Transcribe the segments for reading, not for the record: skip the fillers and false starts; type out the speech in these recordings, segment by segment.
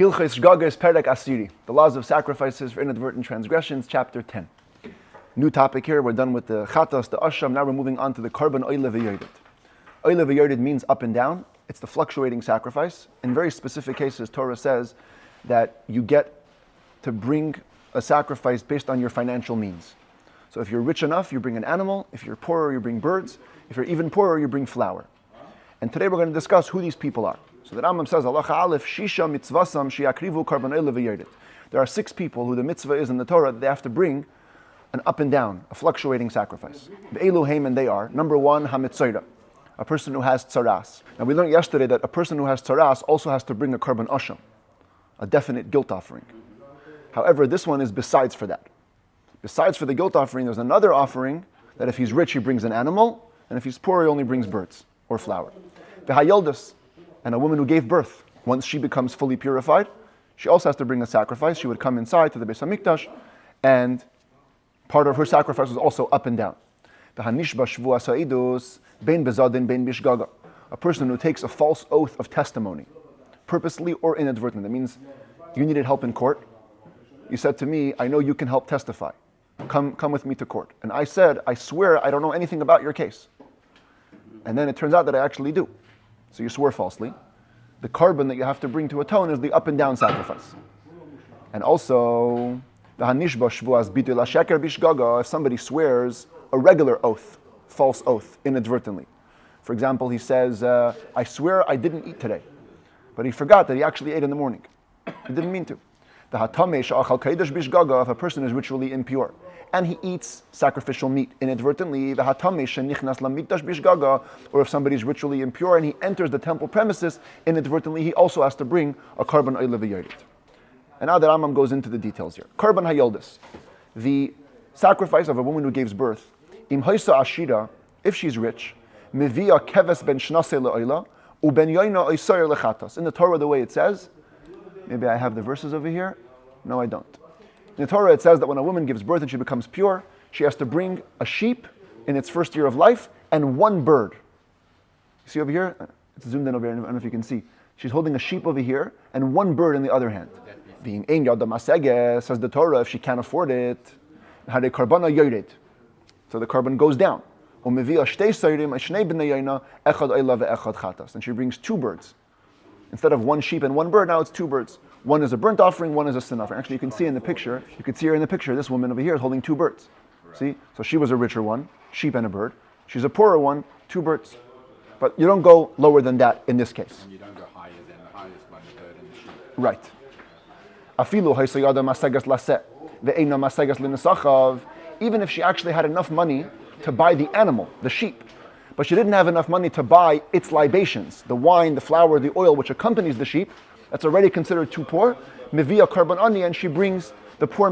Hilchos Shegagos Perek Asiri, the laws of sacrifices for inadvertent transgressions, chapter 10. New topic here, we're done with the chatas, the asham, now we're moving on to the korban oile v'yodit. Oile v'yodit means up and down, it's the fluctuating sacrifice. In very specific cases, Torah says that you get to bring a sacrifice based on your financial means. So if you're rich enough, you bring an animal, if you're poorer, you bring birds, if you're even poorer, you bring flour. And today we're going to discuss who these people are. So the Rambam says, Halacha Aleph, Shisha mitzvasam shiakrivu korban oile v'yodit. There are 6 people who the mitzvah is in the Torah that they have to bring an up and down, a fluctuating sacrifice. Be'elu heim, and they are, number 1, hamitzoira, a person who has tzaras. Now we learned yesterday that a person who has tzaras also has to bring a korban asham, a definite guilt offering. However, this one is besides for that. Besides for the guilt offering, there's another offering that if he's rich, he brings an animal, and if he's poor, he only brings birds or flour. The hayoldas, and a woman who gave birth, once she becomes fully purified, she also has to bring a sacrifice. She would come inside to the Beis HaMikdash, and part of her sacrifice was also up and down. The hanishba shvuas ha'idus bein bezadin bein bishgaga, a person who takes a false oath of testimony, purposely or inadvertently. That means you needed help in court. You said to me, I know you can help testify. Come with me to court. And I said, I swear I don't know anything about your case. And then it turns out that I actually do. So you swore falsely. The korban that you have to bring to atone is the up and down sacrifice. And also, the hanishba shvuas bitul hasheker bishgaga, if somebody swears a regular oath, false oath, inadvertently. For example, he says, I swear I didn't eat today. But he forgot that he actually ate in the morning. He didn't mean to. The hatameh she'achal kodesh bishgaga, if a person is ritually impure and he eats sacrificial meat inadvertently, the hatameh she'nichnas lamikdash bishgaga, or if somebody is ritually impure and he enters the temple premises inadvertently, he also has to bring a korban oile v'yodit. And now the Rambam goes into the details here. Korban hayoldas, the sacrifice of a woman who gives birth. Im hoisa ashira, if she's rich, mevia keves ben shnasei le'oila, uben yoina oisoyer lechatas. In the Torah, the way it says, maybe I have the verses over here. No, I don't. In the Torah, it says that when a woman gives birth and she becomes pure, she has to bring a sheep in its first year of life and 1 bird. You see over here? It's zoomed in over here. I don't know if you can see. She's holding a sheep over here and 1 bird in the other hand. Being ein yada masege, says the Torah, if she can't afford it, hare karbana yored. So the carbon goes down. Umevia shtei seirim shnei bnei yoina echad oila ve'echad chatas. And she brings 2 birds. Instead of 1 sheep and 1 bird, now it's 2 birds. One is a burnt offering, one is a sin offering. Actually, you can see in the picture, this woman over here is holding 2 birds. Right. See? So she was a richer one, sheep and a bird. She's a poorer one, 2 birds. But you don't go lower than that in this case. And you don't go higher than the highest one, the bird and the sheep. Right. Afilu haysayada masagas laseh ve'eina masagas l'nesachav. Even if she actually had enough money to buy the animal, the sheep, but she didn't have enough money to buy its libations, the wine, the flour, the oil which accompanies the sheep, that's already considered too poor. Mevia korban ani, and she brings the poor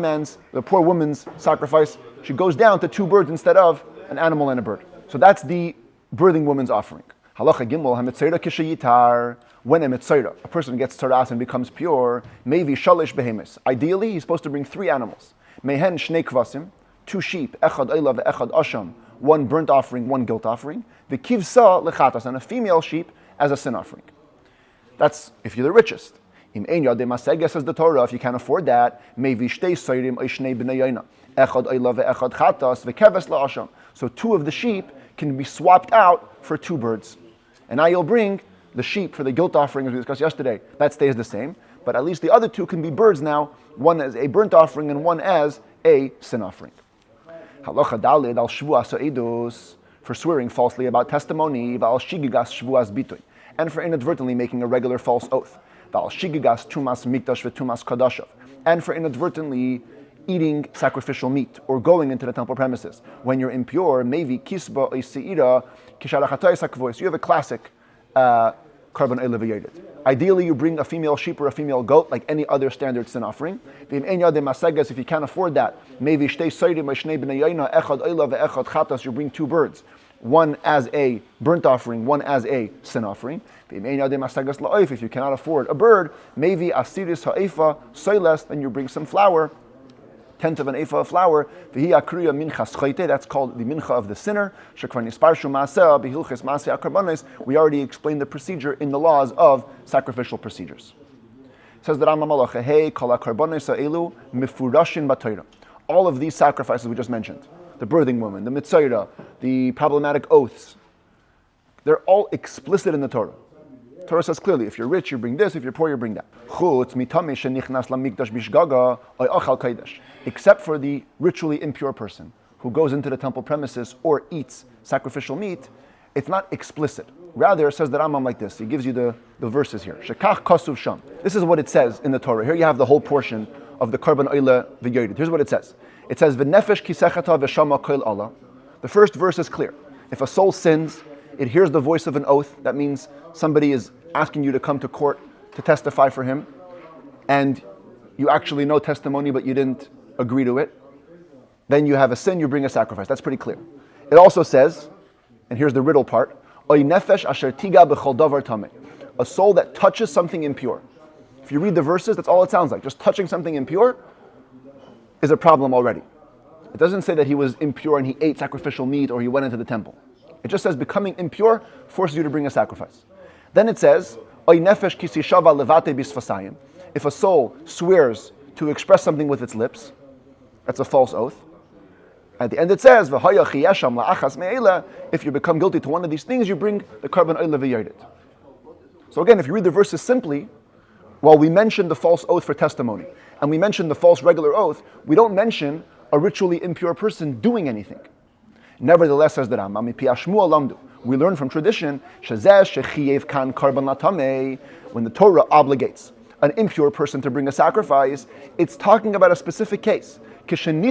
woman's sacrifice. She goes down to 2 birds instead of an animal and a bird. So that's the birthing woman's offering. Halacha gimel hamitzoira kishayitar. When a mitzoira, a person gets tzaras and becomes pure, maybe shalish behemis. Ideally, he's supposed to bring 3 animals. Mehen shnei kvasim, 2 sheep, echad oila ve'echad asham, 1 burnt offering, 1 guilt offering. The kivsa lechatas, and a female sheep as a sin offering. That's if you're the richest. Im ein yadei masege, says the Torah, if you can't afford that, maybe shtei seirim shnei bnei yoina, echad oila ve'echad chatas ve'keves la'asham. So 2 of the sheep can be swapped out for 2 birds. And now you'll bring the sheep for the guilt offering, as we discussed yesterday. That stays the same, but at least the other 2 can be birds now, one as a burnt offering and one as a sin offering. Halacha dalid al shvuas ha'idus, for swearing falsely about testimony, v'al shigigas shvuas bitoy, and for inadvertently making a regular false oath, v'al shigigas tumas mikdash v'tumas kadashav, and for inadvertently eating sacrificial meat or going into the temple premises. When you're impure, maybe kisba oisiira kisharachatay sakvois. You have a classic korban oile v'yodit. Ideally, you bring a female sheep or a female goat, like any other standard sin offering. If you can't afford that, maybe you bring 2 birds, 1 as a burnt offering, 1 as a sin offering. If you cannot afford a bird, maybe asiris ha'efa soiles, then you bring some flour, 1/10 of an ephah of flour. That's called the mincha of the sinner. We already explained the procedure in the laws of sacrificial procedures. Says the Rambam Malacha, hey, kol ha-karbanos ha'elu mifurashin b'Torah. All of these sacrifices we just mentioned, the birthing woman, the mitzayra, the problematic oaths, they're all explicit in the Torah. Torah says clearly, if you're rich, you bring this, if you're poor, you bring that. Except for the ritually impure person who goes into the temple premises or eats sacrificial meat, it's not explicit. Rather, says the Rambam like this. He gives you the verses here. Shekach kasuv sham. This is what it says in the Torah. Here you have the whole portion of the Karban Oila V'Yored. Here's what it says. It says, V'nefesh kisechata v'shama kol Allah. The first verse is clear. If a soul sins, it hears the voice of an oath. That means somebody is asking you to come to court to testify for him, and you actually know testimony, but you didn't agree to it. Then you have a sin, you bring a sacrifice. That's pretty clear. It also says, and here's the riddle part, Oy nefesh asher tiga b'chol davar tameh. A soul that touches something impure. If you read the verses, that's all it sounds like. Just touching something impure is a problem already. It doesn't say that he was impure and he ate sacrificial meat or he went into the temple. It just says becoming impure forces you to bring a sacrifice. Then it says, Oy nefesh kisishava levate bisfasayim. If a soul swears to express something with its lips, that's a false oath. At the end it says, V'haya chiyesham la'achas me'ela. If you become guilty to one of these things, you bring the Karban Oila V'Yored. So again, if you read the verses simply, while we mention the false oath for testimony, and we mention the false regular oath, we don't mention a ritually impure person doing anything. Nevertheless, says the Rambam, we learn from tradition, when the Torah obligates an impure person to bring a sacrifice, it's talking about a specific case. It's when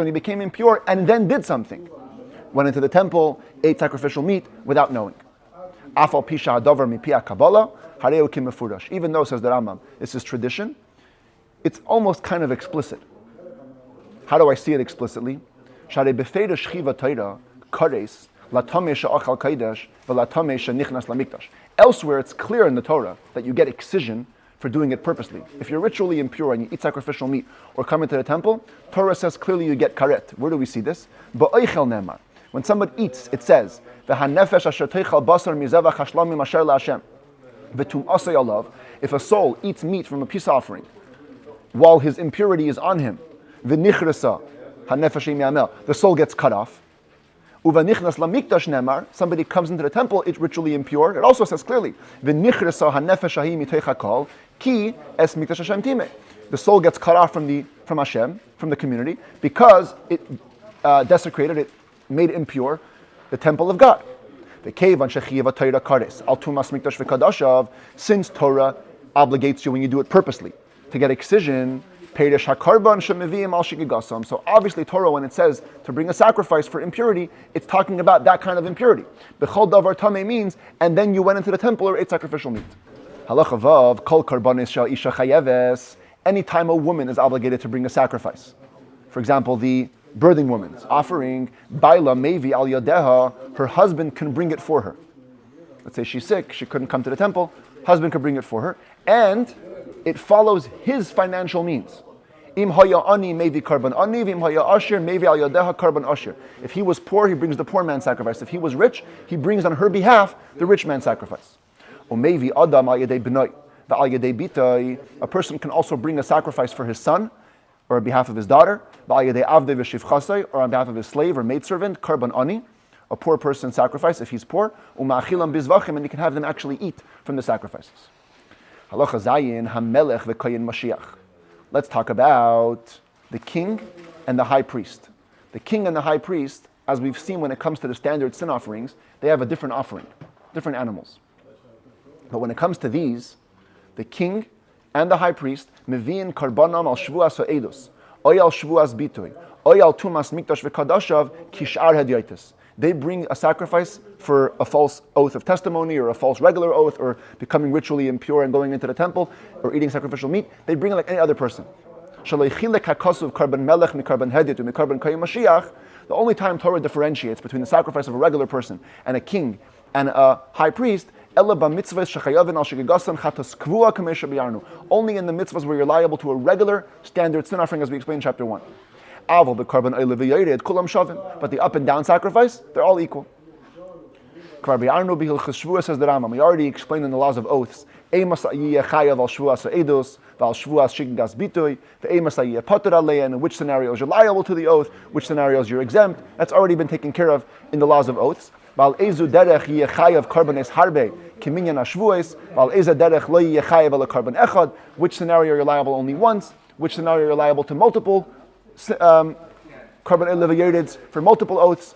he became impure and then did something. Went into the temple, ate sacrificial meat without knowing. Even though, says the Rambam, this is tradition, it's almost kind of explicit. How do I see it explicitly? Elsewhere it's clear in the Torah that you get excision for doing it purposely. If you're ritually impure and you eat sacrificial meat or come into the temple, Torah says clearly you get karet. Where do we see this? When somebody eats, it says, if a soul eats meat from a peace offering while his impurity is on him, the soul gets cut off. Somebody comes into the temple, it's ritually impure. It also says clearly, the soul gets cut off from Hashem, from the community, because it desecrated, it made impure the temple of God. Since Torah obligates you when you do it purposely to get excision, so obviously Torah, when it says to bring a sacrifice for impurity, it's talking about that kind of impurity. B'chol davar tameh means, and then you went into the temple or ate sacrificial meat. Halacha vav, kol karbanis shel isha chayeves. Anytime a woman is obligated to bring a sacrifice, for example, the birthing woman's offering, baila mevi al yadeha, her husband can bring it for her. Let's say she's sick, she couldn't come to the temple, husband could bring it for her, and it follows his financial means. Im haya ani mevi karban ani, im haya asher mevi al yadeha karban asher. If he was poor, he brings the poor man's sacrifice. If he was rich, he brings on her behalf the rich man's sacrifice. O mevi adam al yadei b'nai, v'al yadei bitai. A person can also bring a sacrifice for his son, or on behalf of his daughter, v'al yadei avdei v'shivchasai, or on behalf of his slave or maidservant, karban ani. A poor person sacrifice if he's poor, u'ma'achilam bizvachim, and you can have them actually eat from the sacrifices. Halacha zayin hamelech v'koyin mashiach. Let's talk about the king and the high priest. The king and the high priest, as we've seen when it comes to the standard sin offerings, they have a different offering, different animals. But when it comes to these, the king and the high priest, mevi'in karbanam al shvuas ha'edus, oy al shvuas bitoy, oy al tumas mikdash v'kadashav kishar hedyotis. They bring a sacrifice for a false oath of testimony or a false regular oath or becoming ritually impure and going into the temple or eating sacrificial meat. They bring it like any other person. The only time Torah differentiates between the sacrifice of a regular person and a king and a high priest, only in the mitzvahs where you're liable to a regular standard sin offering, as we explained in chapter 1. But the up and down sacrifice, they're all equal. Kvar bi'arnu b'hilchos shvuas, says the Rambam. We already explained in the laws of oaths. Eimas ha'yeh chayav al shvuas ha'edus, v'al shvuas shegagos bitoy, ve'eimas ha'yeh patur alein, in which scenarios you're liable to the oath, which scenarios you're exempt. That's already been taken care of in the laws of oaths. V'al ezu derech yeh chayav karbanes harbe, kiminyan ha'shvuas, v'al eza derech lo yeh chayav ala karban echad, which scenario you're liable only once, which scenario you're liable to multiple karban elevayedids for multiple oaths.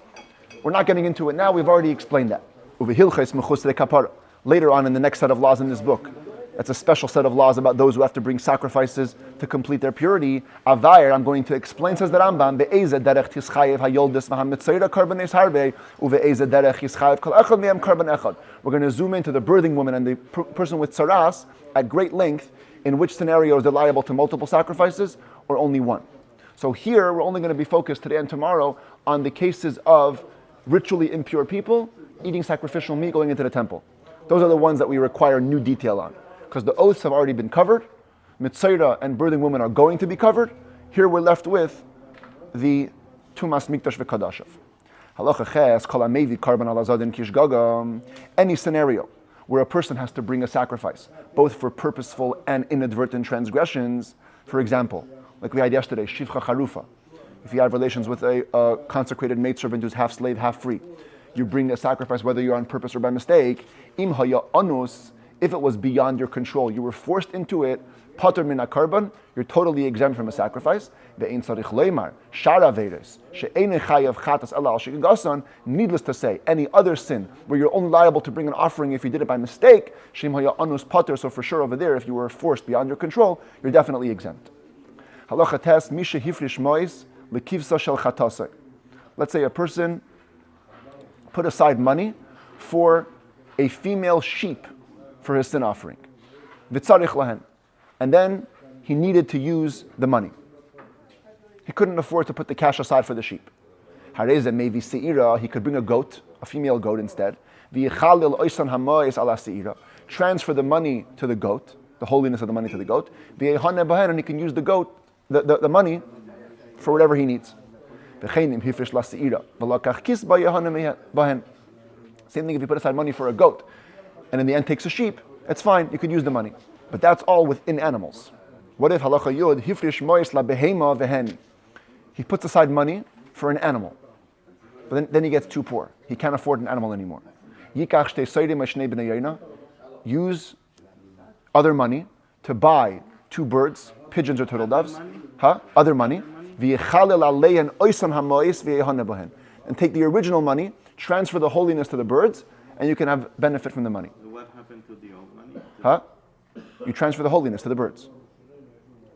We're not getting into it now, we've already explained that. Hilchos mechus lekapara. Later on in the next set of laws in this book, that's a special set of laws about those who have to bring sacrifices to complete their purity. Avayr, I'm going to explain, says the Rambam, be'eza derech tischayev hayoldes v'hamitzaira karbanes harbe, uve'eza derech yischayev kol echad me'em karban echad. We're going to zoom into the birthing woman and the person with tsaras at great length, in which scenarios they're liable to multiple sacrifices or only one. So here, we're only going to be focused today and tomorrow on the cases of ritually impure people eating sacrificial meat going into the temple. Those are the ones that we require new detail on. Because the oaths have already been covered. Mitzayra and birthing women are going to be covered. Here we're left with the Tumas Mikdash V'Kadashav. Halacha Ches, Kol HaMevi Karban Al Azadin Kishgaga. Any scenario where a person has to bring a sacrifice, both for purposeful and inadvertent transgressions. For example, like we had yesterday, Shivcha Charufa. If you have relations with a consecrated maidservant who's half slave, half free, you bring a sacrifice whether you're on purpose or by mistake. Im haya anus, if it was beyond your control, you were forced into it, pater min karban, you're totally exempt from a sacrifice. Ve'ein tzarich leimar shara veres she'ein chayav chatas ala al shegagos. Needless to say, any other sin where you're only liable to bring an offering if you did it by mistake, shim haya anus pater. So for sure over there, if you were forced beyond your control, you're definitely exempt. Halacha tes misha hifrish mois lekivsa shel chatasai. Let's say a person put aside money for a female sheep for his sin offering. V'tzarich lahen. And then he needed to use the money. He couldn't afford to put the cash aside for the sheep. Hareze maybe seira, he could bring a goat, a female goat instead. V'yichalil oisan hamois ala seira. Transfer the money to the goat, the holiness of the money to the goat. V'yehane bahen, and he can use the goat, the money, for whatever he needs. Same thing if you put aside money for a goat and in the end takes a sheep, it's fine, you could use the money. But that's all within animals. What if halacha yud hifrish mois la behema veheni? He puts aside money for an animal, but then he gets too poor. He can't afford an animal anymore. Yikach shtei soidim shnei bnei yoina. Use other money to buy 2 birds, pigeons or turtle doves. Other money. And take the original money, transfer the holiness to the birds, and you can have benefit from the money. What happened to the old money? You transfer the holiness to the birds.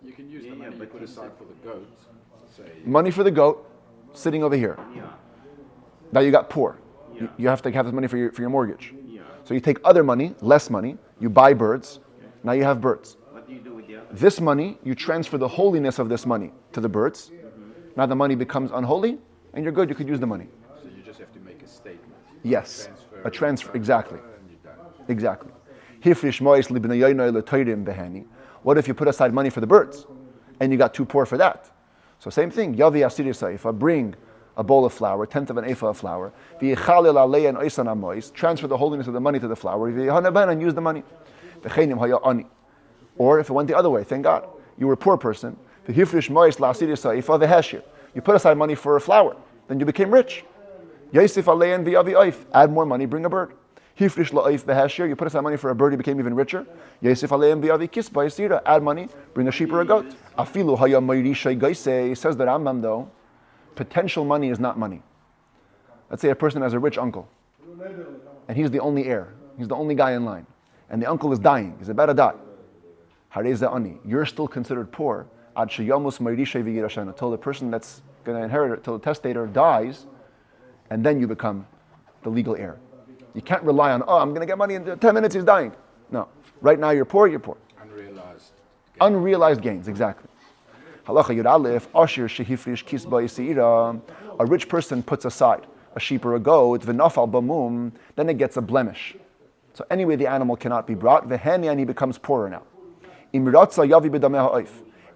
You can use the money you put aside for the goat. Say, Money for the goat, sitting over here. Yeah. Now you got poor. Yeah. You have to have this money for your mortgage. Yeah. So you take other money, less money, you buy birds, now you have birds. What do you do with the other? This money, you transfer the holiness of this money to the birds. Now the money becomes unholy, and you're good, you could use the money. so you just have to make a statement. Yes, a transfer, exactly. And you're done. Exactly. Hifrish mois libnei yoina l'toirim beheni. What if you put aside money for the birds, and you got too poor for that? So same thing, yavi asiri if I bring a bowl of flour, 1/10 of an ephah of flour, v'yichalil alei and oisan amois, transfer the holiness of the money to the flour, v'yihana ben, and use the money. V'cheinim haya ani. Or if it went the other way, thank God, you were a poor person, v'hifrish mois la'asiri sa'ifa v'heshir. You put aside money for a flour, then you became rich. Yosif alei and v'yavi oif, add more money, bring a bird. Hifrish la'oif v'heshir, you put aside money for a bird, you became even richer. Yosif alei and v'yavi kisba yisira, add money, bring a sheep or a goat. Afilu haya mayrishay gaisei, says the Rambam though, potential money is not money. Let's say a person has a rich uncle, and he's the only heir. He's the only guy in line. And the uncle is dying. He's about to die. Hareza ani. You're still considered poor. Ad sheyamus mayrishay v'yirashan. Until the person that's going to inherit it, until the testator dies, and then you become the legal heir. You can't rely on, I'm going to get money in 10 minutes, he's dying. No. Right now you're poor, you're poor. Unrealized. Unrealized gains, exactly. Halacha Yud Aleph, Ashir shehifrish kisba yisira. A rich person puts aside a sheep or a goat, v'nafal bamum, then it gets a blemish. So anyway, the animal cannot be brought, v'heni, and he becomes poorer now. Imratza yavi b'dameh ha'oif.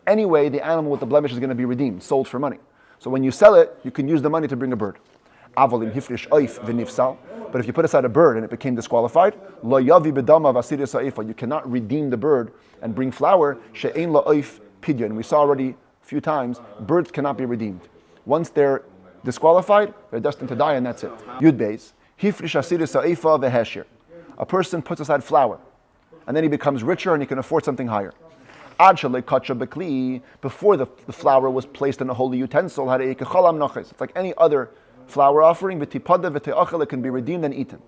Anyway, the animal with the blemish is going to be redeemed, sold for money. So when you sell it, you can use the money to bring a bird. Avolim hifrish oif v'nifsal. But if you put aside a bird and it became disqualified, lo yavi bedama v'asiris ha'efa. You cannot redeem the bird and bring flour. She'ein la oif pidyon. We saw already a few times, birds cannot be redeemed. Once they're disqualified, they're destined to die, and that's it. Yud Beis, hifrish asiris ha'efa v'heshir. A person puts aside flour, and then he becomes richer and he can afford something higher. Before the flour was placed in a holy utensil, it's like any other flour offering, it can be redeemed and eaten.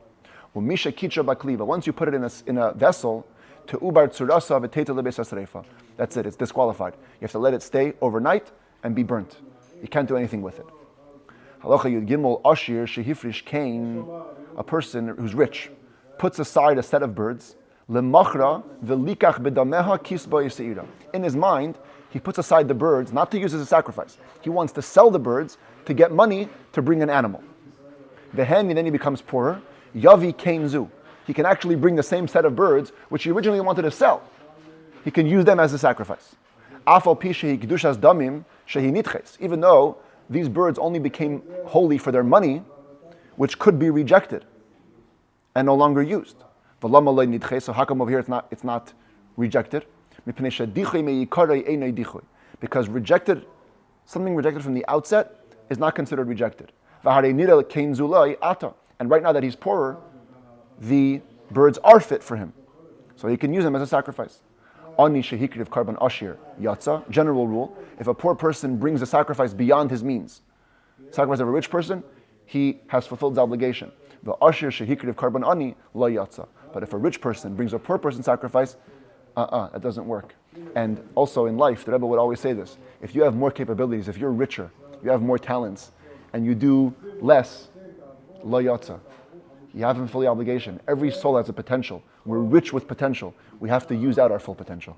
But once you put it in a vessel, that's it, it's disqualified. You have to let it stay overnight and be burnt. You can't do anything with it. A person who's rich puts aside a set of birds. In his mind, he puts aside the birds not to use as a sacrifice. He wants to sell the birds to get money to bring an animal. Then he becomes poorer. Yavi kainzu. He can actually bring the same set of birds which he originally wanted to sell. He can use them as a sacrifice. Even though these birds only became holy for their money, which could be rejected and no longer used. So how come over here it's not rejected? Because something rejected from the outset is not considered rejected. And right now that he's poorer, the birds are fit for him. So he can use them as a sacrifice. General rule, if a poor person brings a sacrifice beyond his means, sacrifice of a rich person, he has fulfilled his obligation. But if a rich person brings a poor person sacrifice, that doesn't work. And also in life, the Rebbe would always say this: if you have more capabilities, if you're richer, you have more talents, and you do less, lo yatsa. You haven't fully obligation. Every soul has a potential. We're rich with potential. We have to use out our full potential.